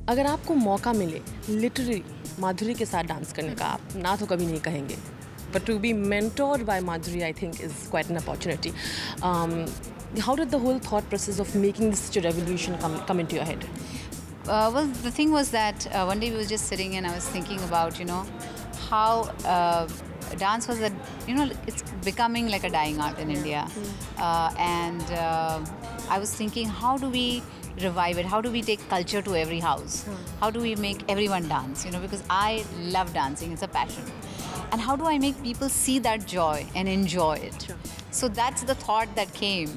अगर आपको मौका मिले लिटरली माधुरी के साथ डांस करने का, आप ना तो कभी नहीं कहेंगे, but to be mentored by Madhuri, I think, is quite an opportunity. How did the whole thought process of making this such a revolution come into your head? Well, the thing was that one day we were just sitting and I was thinking about, how dance was it's becoming like a dying art in India. And I was thinking, how do we revive it? How do we take culture to every house? How do we make everyone dance? Because I love dancing, it's a passion. And how do I make people see that joy and enjoy it? Sure. So that's the thought that came,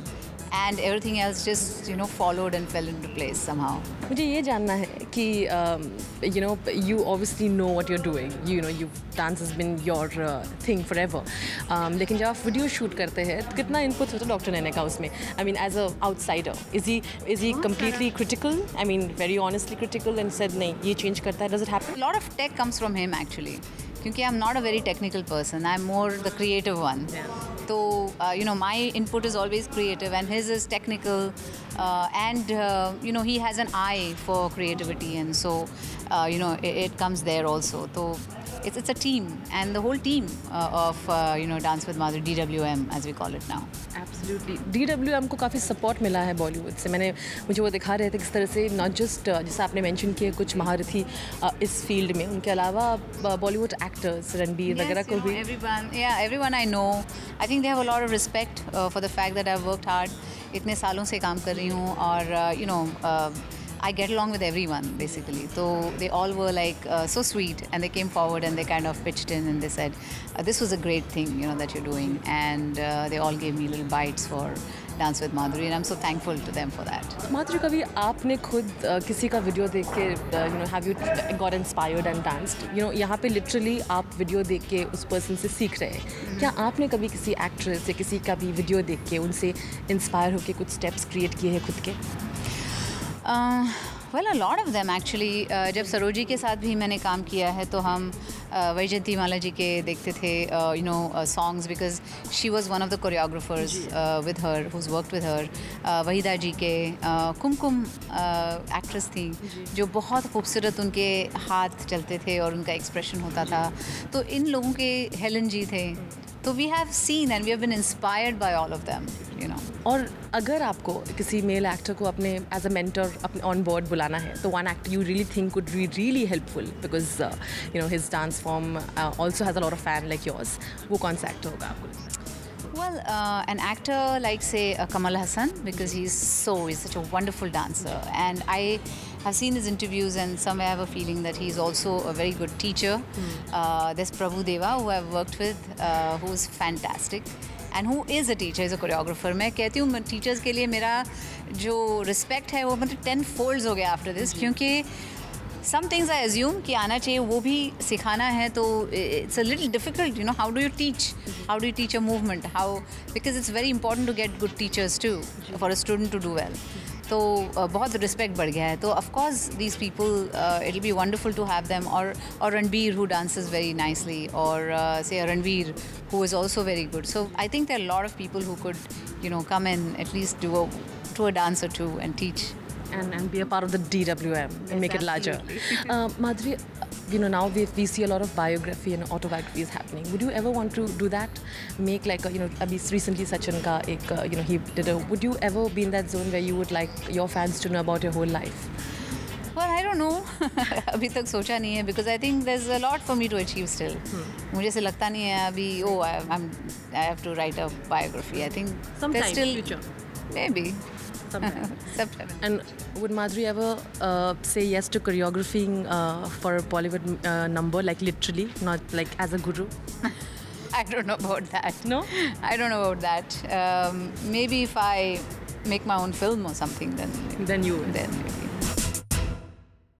and everything else just followed and fell into place somehow. मुझे ये जानना है कि you obviously know what you're doing. Dance has been your thing forever. लेकिन जब आप video shoot करते हैं तो कितना इनपुट होता है डॉक्टर नैना का उसमें? I mean, as a outsider, is he completely critical? I mean, very honestly critical and said नहीं ये change करता है? Does it happen? A lot of tech comes from him actually. Because I'm not a very technical person, I'm more the creative one. So, my input is always creative and his is technical, and he has an eye for creativity, and so it comes there also. So it's a team, and the whole team of Dance with Madhuri, DWM as we call it now. Absolutely. DWM को काफ़ी support मिला है बॉलीवुड से. मुझे वो दिखा रहे थे किस तरह से नॉट जस्ट जैसे आपने मेंशन किए कुछ महारथी इस फील्ड में, उनके अलावा बॉलीवुड एक्टर्स रणबीर वगैरह को भी. Everyone I know, I think they have a lot of respect for the fact that I've worked hard. इतने सालों से काम कर रही हूँ और I get along with everyone basically. So they all were like so sweet, and they came forward and they kind of pitched in and they said, this was a great thing that you're doing, and they all gave me little bites for Dance with Madhuri, and I'm so thankful to them for that. माधुरी, कभी आपने खुद किसी का video देख के have you got inspired and danced? यहाँ पे literally आप वीडियो देख के उस पर्सन से सीख रहे हैं. क्या आपने कभी किसी एक्ट्रेस या किसी का भी वीडियो देख के उनसे इंस्पायर होकर कुछ स्टेप्स क्रिएट किए हैं खुद के? Well, a lot of them actually. जब सरोजी के साथ भी मैंने काम किया है तो हम वैजयंती माला जी के देखते थे songs, because she was one of the choreographers with her, who's worked with her. Waheeda जी के कुमकुम एक्ट्रेस थी जो बहुत खूबसूरत उनके हाथ चलते थे और उनका एक्सप्रेशन होता था. तो इन लोगों के हेलन जी थे. तो we have seen and we have been inspired by all of them. और अगर आपको किसी मेल एक्टर को अपने एज अ मेंटर अपने ऑन बोर्ड बुलाना है तो one actor you really think could be really helpful because his dance form also has a lot of fan like yours, वो कौन सा एक्टर होगा आपको? Well, an actor like say Kamal Hassan, because he's such a wonderful dancer, and I have seen his interviews and somewhere I have a feeling that he's also a very good teacher. There's Prabhu Deva, who I've worked with, who's fantastic and who is a teacher, is a choreographer. मैं कहती हूँ teachers के लिए मेरा जो respect है वो मतलब 10 folds हो गया after this, क्योंकि some things I assume कि आना चाहिए वो भी सिखाना है, तो it's a little difficult, how do you teach a movement, because it's very important to get good teachers too for a student to do well. तो बहुत respect बढ़ गया है. तो of course these people, it'll be wonderful to have them, or Ranbir who dances very nicely, or say a Ranveer who is also very good. So I think there are a lot of people who could come and at least do a dance or two and teach. And be a part of the DWM and make it larger. Madhuri, now we see a lot of biography and autobiographies happening. Would you ever want to do that? Make like abhi recently Sachin ka ek he did a. Would you ever be in that zone where you would like your fans to know about your whole life? Well, I don't know. अभी तक सोचा नहीं है, because I think there's a lot for me to achieve still. मुझे ऐसे लगता नहीं है अभी I have to write a biography. I think sometime still future. Maybe. Sometime. And would Madhuri ever say yes to choreographing for a Bollywood number, like literally, not like as a guru? I don't know about that. No? I don't know about that. Maybe if I make my own film or something, then you will. Then